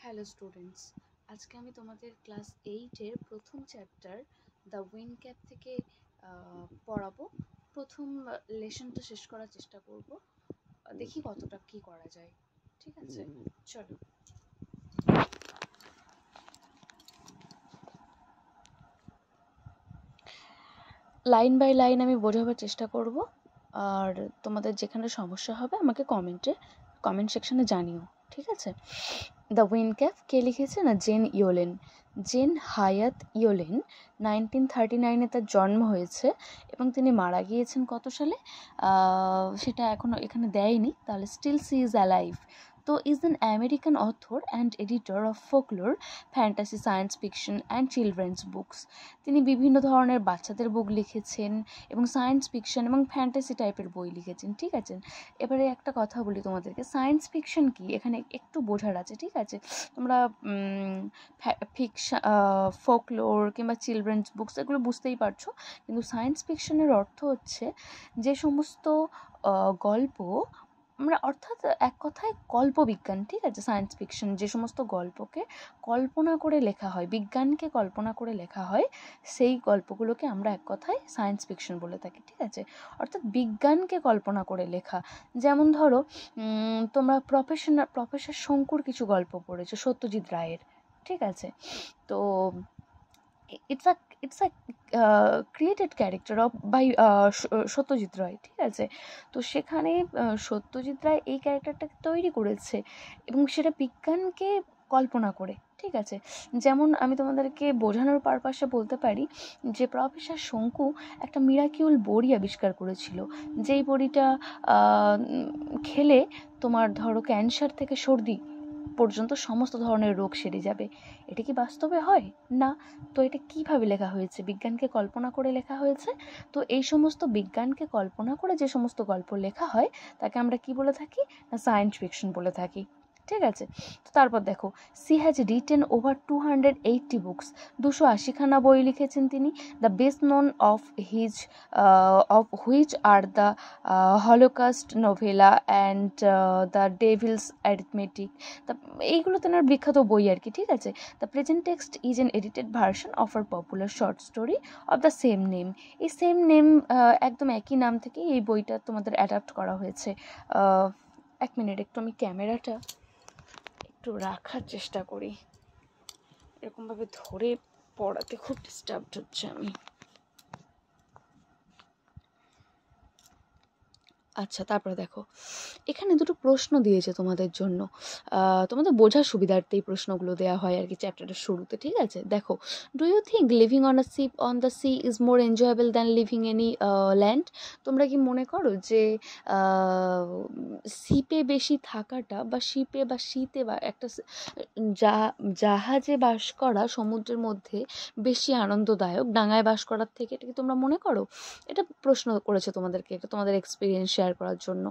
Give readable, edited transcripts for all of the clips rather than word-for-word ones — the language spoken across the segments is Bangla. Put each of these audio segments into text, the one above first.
হ্যালো স্টুডেন্টস, আজকে আমি তোমাদের ক্লাস 8-এর প্রথম চ্যাপ্টার দ্য উইন্ড ক্যাপ থেকে পড়াবো। প্রথম লেসনটা শেষ করার চেষ্টা করব, দেখি কতটা কি করা যায়। ঠিক আছে, চলো। লাইন বাই লাইন আমি বোঝাবার চেষ্টা করব, আর তোমাদের যেখানে সমস্যা হবে আমাকে কমেন্ট সেকশনে জানিও, ঠিক আছে। দ্য উইন্ড ক্যাপ কে লিখেছে না, জেন ইয়োলেন। জেন হায়াত ইয়োলেন 1939-এ তার জন্ম হয়েছে এবং তিনি মারা গিয়েছেন কত সালে সেটা এখনও এখানে দেয়নি, তাহলে স্টিল সি ইজ অ্যালাইভ। তো is an American author and editor of folklore, fantasy, science fiction and children's books. তিনি বিভিন্ন ধরনের বাচ্চাদের বুক লিখেছেন এবং সায়েন্স ফিকশন এবং ফ্যান্টাসি টাইপের বই লিখেছেন, ঠিক আছে। এবারে একটা কথা বলি তোমাদেরকে, সায়েন্স ফিকশন কি এখানে একটু বোঝার আছে, ঠিক আছে। তোমরা ফিকশন, ফোকলোর কিংবা চিলড্রেন্স বুকস এগুলো বুঝতেই পারছো, কিন্তু সায়েন্স ফিকশনের অর্থ হচ্ছে যে সমস্ত গল্প আমরা, অর্থাৎ এক কথায় কল্পবিজ্ঞান, ঠিক আছে। সায়েন্স ফিকশন যে সমস্ত গল্পকে কল্পনা করে লেখা হয়, বিজ্ঞানকে কল্পনা করে লেখা হয়, সেই গল্পগুলোকে আমরা এক কথায় সায়েন্স ফিকশন বলে থাকি, ঠিক আছে। অর্থাৎ বিজ্ঞানকে কল্পনা করে লেখা। যেমন ধরো তোমরা প্রফেসর শঙ্কুর কিছু গল্প পড়েছো, সত্যজিৎ রায়ের, ঠিক আছে। তো it's a created character by Satyajit Ray, ঠিক আছে। তো সেখানে সত্যজিৎ রায় এই ক্যারেক্টারটাকে তৈরি করেছে এবং সেটা বিজ্ঞানকে কল্পনা করে, ঠিক আছে। যেমন আমি তোমাদেরকে বোঝানোর পারপাসে বলতে পারি যে প্রফেসর শঙ্কু একটা মিরাকিউল বড়ি আবিষ্কার করেছিল, যেই বড়িটা খেলে তোমার ধরো ক্যান্সার থেকে সর্দি পর্যন্ত সমস্ত ধরনের রোগ সেরে যাবে। এটা কি বাস্তবে হয় না? তো এটা কিভাবে লেখা হয়েছে? বিজ্ঞানকে কল্পনা করে লেখা হয়েছে। তো এই সমস্ত বিজ্ঞানকে কল্পনা করে যে সমস্ত গল্প লেখা হয় তাকে আমরা কি বলে থাকি না, সায়েন্স ফিকশন বলে থাকি, ঠিক আছে। তো তারপর দেখো, she has written over 280 books, 280খানা বই লিখেছেন তিনি। The best known of which are the holocaust novella and the devil's arithmetic. তা এইগুলো তেনার বিখ্যাত বই আর কি, ঠিক আছে। The present text is an edited version of her popular short story of the same name. এই সেম নেম, একদম একই নাম থেকে এই বইটা তোমাদের অ্যাডাপ্ট করা হয়েছে। এক মিনিট, একটু আমি ক্যামেরাটা একটু রাখার চেষ্টা করি, এরকমভাবে ধরে পড়াতে খুব ডিস্টার্বড হচ্ছে আমি। আচ্ছা, তারপরে দেখো, এখানে দুটো প্রশ্ন দিয়েছে তোমাদের জন্য, তোমাদের বোঝার সুবিধার্থে এই প্রশ্নগুলো দেওয়া হয় আর কি চ্যাপ্টারের শুরুতে, ঠিক আছে। দেখো, do you think living on a ship on the sea is more enjoyable than living any land? তোমরা কি মনে করো যে শিপে বেশি থাকাটা, বা শিপে বা শীতে বা একটা জাহাজে বাস করা সমুদ্রের মধ্যে বেশি আনন্দদায়ক ডাঙায় বাস করার থেকে? এটা কি তোমরা মনে করো? এটা প্রশ্ন করেছে তোমাদেরকে, এটা তোমাদের এক্সপিরিয়েন্স শেয়ার করার জন্য।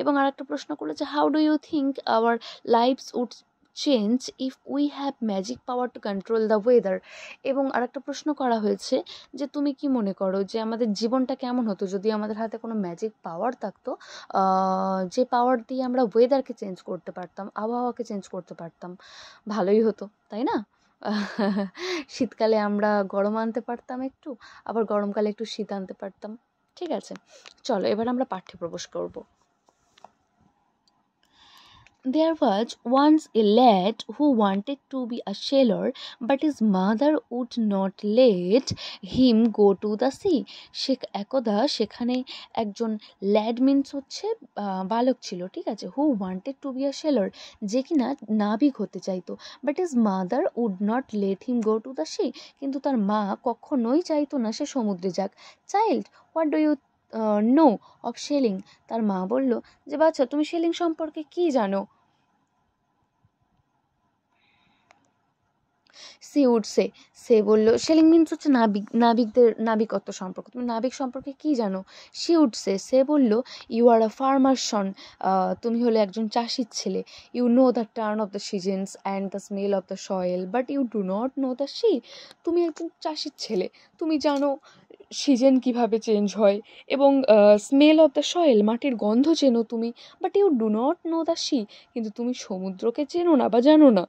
এবং আরেকটা প্রশ্ন করেছে, how do you think our lives would change if we have magic power to control the weather? এবং আরেকটা প্রশ্ন করা হয়েছে যে তুমি কি মনে করো যে আমাদের জীবনটা কেমন হতো যদি আমাদের হাতে কোনো ম্যাজিক পাওয়ার থাকতো, যে পাওয়ার দিয়ে আমরা ওয়েদারকে চেঞ্জ করতে পারতাম, আবহাওয়াকে চেঞ্জ করতে পারতাম? ভালোই হতো, তাই না? শীতকালে আমরা গরম আনতে পারতাম একটু, আবার গরমকালে একটু শীত আনতে পারতাম, ঠিক আছে। চলো এবার আমরা পাঠ্যে প্রবেশ করব। There was once a lad who wanted to be a sailor, but his mother would not let him go to the sea. একদা সেখানে একজন ল্যাড মিন্স হচ্ছে বালক ছিল, ঠিক আছে, who wanted to be a sailor, যে কিনা নাবিক হতে চাইতো। But his mother would not let him go to the sea, কিন্তু তার মা কখনোই চাইতো না সে সমুদ্রে যাক। Child, what do you know of sailing? তার মা বলল যে বাচ্চা, তুমি সেলিং সম্পর্কে কি জানো? সি উড সে বলল, সেলিং মিন্স হচ্ছে নাবিকত্ব সম্পর্ক, তুমি নাবিক সম্পর্কে কি জানো? সি উড সে বলল, ইউ আর আ ফার্মার সন, তুমি হলে একজন চাষির ছেলে। You know the turn of the seasons and the smell of the soil, but you do not know the sea. তুমি একজন চাষির ছেলে, তুমি জানো সিজন কিভাবে চেঞ্জ হয়, এবং স্মেল অফ দ্য সয়েল, মাটির গন্ধ চেনো তুমি, but you do not know the sea, কিন্তু তুমি সমুদ্রকে চেনো না বা জানো না।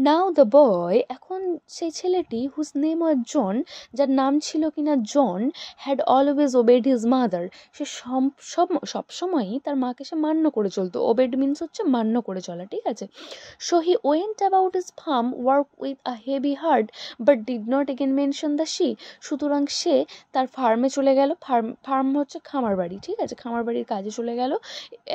নাও দ্য বয়, এখন সেই ছেলেটি হুজ নেম ওয়াজ জন, যার নাম ছিল কিনা John, had always obeyed his mother, সে সবসময়ই তার মাকে সে মান্য করে চলতো। ওবেড মিনস হচ্ছে মান্য করে চলা, ঠিক আছে। So he went about his farm work with a heavy heart but did not again mention the she, সুতরাং সে তার ফার্মে চলে গেল, ফার্ম হচ্ছে খামার বাড়ি, ঠিক আছে, খামার বাড়ির কাজে চলে গেল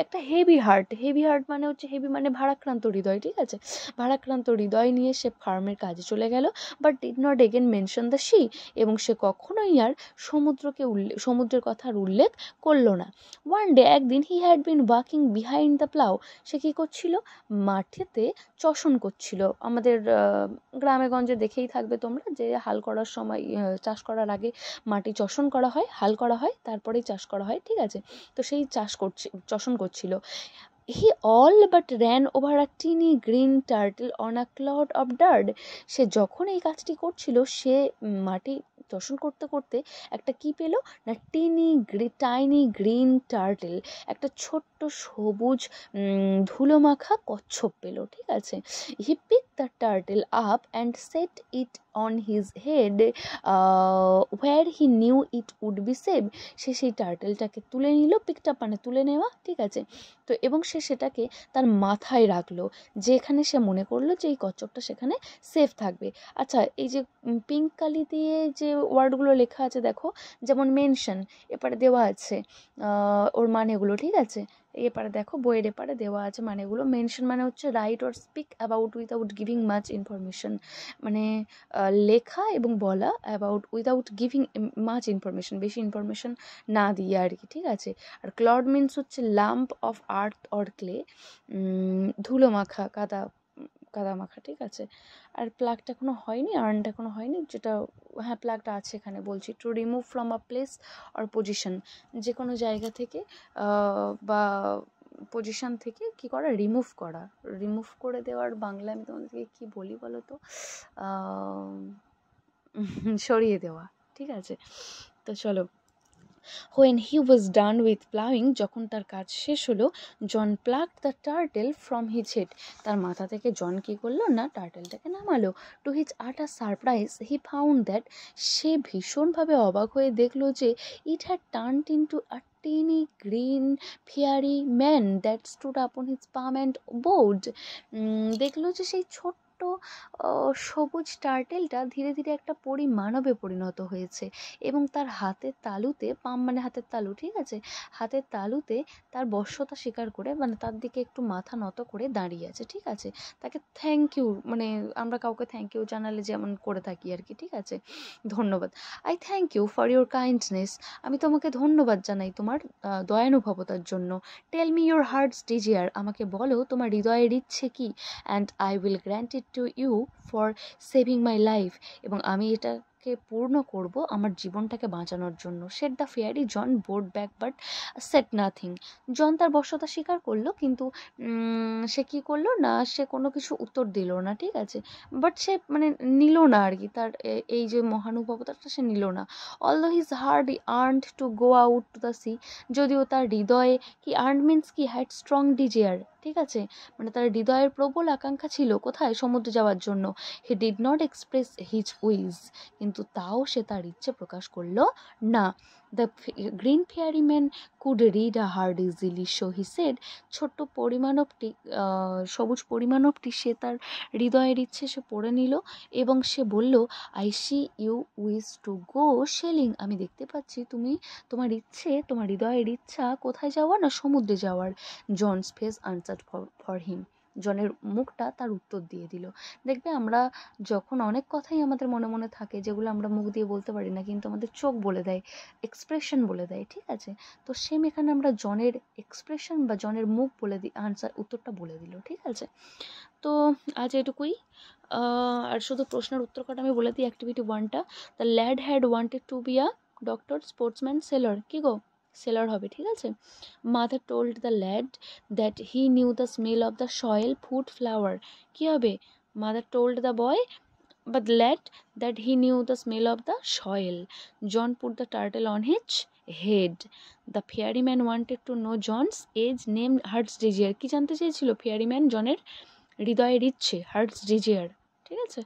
একটা হেভি হার্ট মানে হচ্ছে হেভি মানে ভারাক্রান্ত হৃদয়, ঠিক আছে, ভারাক্রান্ত হৃদয় নিয়ে সে ফার্মের কাজে চলে গেল, but did not again mention the sea, এবং সে কখনোই আর সমুদ্রের কথার উল্লেখ করলো না। ওয়ান ডে, একদিন, he had been walking behind the plough, সে কী করছিল, মাঠেতে চষণ করছিল। আমাদের গ্রামে গঞ্জে দেখেই থাকবে তোমরা যে হাল করার সময় চাষ করার আগে মাটি চষণ করা হয়, হাল করা হয়, তারপরেই চাষ করা হয়, ঠিক আছে। তো সেই চষণ করছিল। He all but ran over a teeny green turtle on a cloud of dirt, সে যখন এই কাজটি করছিল সে মাটি চষণ করতে করতে একটা কি পেল না, টাইনি গ্রিন টার্টেল, একটা ছোট্ট সবুজ ধুলো মাখা কচ্ছপ পেল, ঠিক আছে। He pick the turtle up and set it on his head where he knew it would be safe, সে সেই টার্টেলটাকে তুলে নিল, পিকটা মানে তুলে নেওয়া, ঠিক আছে। তো এবং সে সেটাকে তার মাথায় রাখলো, যেখানে সে মনে করলো যে এই কচ্ছপটা সেখানে সেফ থাকবে। আচ্ছা, এই যে পিঙ্ক কালি দিয়ে যে ওয়ার্ডগুলো লেখা আছে দেখো, যেমন মেনশন এপারে দেওয়া আছে ওর মানেগুলো, ঠিক আছে, এপারে দেখো বইয়ের এপারে দেওয়া আছে মানেগুলো। মেনশন মানে হচ্ছে right or speak about without giving much information, মানে লেখা এবং বলা about without giving much information, বেশি ইনফরমেশন না দিয়ে আর কি, ঠিক আছে। আর ক্লড মিনস হচ্ছে lump of earth or clay, ধুলো মাখা, কাদা মাখা, ঠিক আছে। আর প্লাগটা এখনো হয়নি, আর্নটা এখনো হয়নি, যেটা হ্যাঁ প্লাগটা আছে এখানে, বলছি to remove from a place or position, যে কোনো জায়গা থেকে বা পজিশন থেকে কি করা, রিমুভ করে দেওয়ার বাংলা আমি তোমাদেরকে কি বলি বলো তো, সরিয়ে দেওয়া, ঠিক আছে। তো চলো, when he was done with plowing, যখন তার কাজ শেষ হলো, জন plucked the turtle from his head, তার মাথা থেকে জন কি করলো না, টার্টেলটাকে নামালো। to his utter surprise he found that, সে ভীষণভাবে অবাক হয়ে দেখলো যে it had turned into a teeny green fairy man that stood upon his palm and bowed, দেখলো যে সেই ছোট্ট সবুজ টার্টেলটা ধীরে ধীরে একটা মানবে পরিণত হয়েছে, এবং তার হাতের তালুতে, পাম মানে হাতের তালু, ঠিক আছে, হাতের তালুতে তার বশ্যতা স্বীকার করে, মানে তার দিকে একটু মাথা নত করে দাঁড়িয়ে আছে, ঠিক আছে। তাকে থ্যাংক ইউ, মানে আমরা কাউকে থ্যাংক ইউ জানালে যেমন করে থাকি আর কি, ঠিক আছে, ধন্যবাদ। I thank you for your kindness, আমি তোমাকে ধন্যবাদ জানাই তোমার দয়ানুভবতার জন্য। Tell me your heart's desire, আমাকে বলো তোমার হৃদয়ের ইচ্ছে কি, and I will grant it to you for saving my life, এবং আমি এটাকে পূর্ণ করব আমার জীবনটাকে বাঁচানোর জন্য। Said the fairy, John bowed back but said nothing, John তার বশ্যতা স্বীকার করলো, কিন্তু সে কি করলো না, সে কোনো কিছু উত্তর দিল না, ঠিক আছে, বাট সে মানে নিল না আর কি, তার এই যে মহানুভবতাটা সে নিল না। Although his heart earned to go out to the C, যদিও তার হৃদয়ে, কি আর্ন মিন্স কি, হ্যাড স্ট্রং ডিজিয়ার, ঠিক আছে, মানে তার হৃদয়ের প্রবল আকাঙ্ক্ষা ছিল কোথায়, সমুদ্রে যাওয়ার জন্য। He did not express his wish, কিন্তু তাও সে তার ইচ্ছে প্রকাশ করলো না। The green fairy man could read a heart easily, so he said, ছোট্ট পরিমাণবটি, সবুজ পরিমাণবটি সে তার হৃদয়ের ইচ্ছে সে পড়ে নিল, এবং সে বলল, I see you wish to go sailing, আমি দেখতে পাচ্ছি তুমি, তোমার ইচ্ছে, তোমার হৃদয়ের ইচ্ছা কোথায় যাওয়ার, না সমুদ্রে যাওয়ার। John's face answered for him, জনের মুখটা তার উত্তর দিয়ে দিল। দেখবে আমরা যখন অনেক কথাই আমাদের মনে মনে থাকে, যেগুলো আমরা মুখ দিয়ে বলতে পারি না, কিন্তু আমাদের চোখ বলে দেয়, এক্সপ্রেশন বলে দেয়, ঠিক আছে। তো সেম এখানে আমরা জনের এক্সপ্রেশন বা জনের মুখ বলে দিই, উত্তরটা বলে দিল, ঠিক আছে। তো আজ এটুকুই, আর শুধু প্রশ্নের উত্তর কটা আমি বলে দিই। অ্যাক্টিভিটি 1টা, the lad had wanted to be a doctor, sportsman, sailor, কি গো, সেলর হবে, ঠিক আছে। Mother told the lad that he knew the smell of the soil food flower, কি হবে, মাদার টোল্ড দ্য বয় বা the lad that he knew the smell of the soil. John put the turtle on his head. The fairy man wanted to know John's age, name, heart's desire, কি জানতে চেয়েছিল ফেয়ারি ম্যান জনের হৃদয়ের ইচ্ছে, হার্টস ডিজায়ার। ঠিক আছে,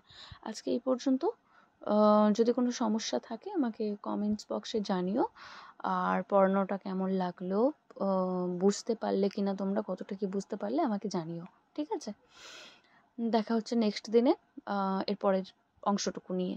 আজকে এই পর্যন্ত। যদি কোনো সমস্যা থাকে আমাকে কমেন্টস বক্সে জানিও। আর পড়ানোটা কেমন লাগলো, বুঝতে পারলে কিনা তোমরা, কতটা কি বুঝতে পারলে আমাকে জানিও। ঠিক আছে, দেখা হচ্ছে নেক্সট দিনে এর পরের অংশটুকু নিয়ে।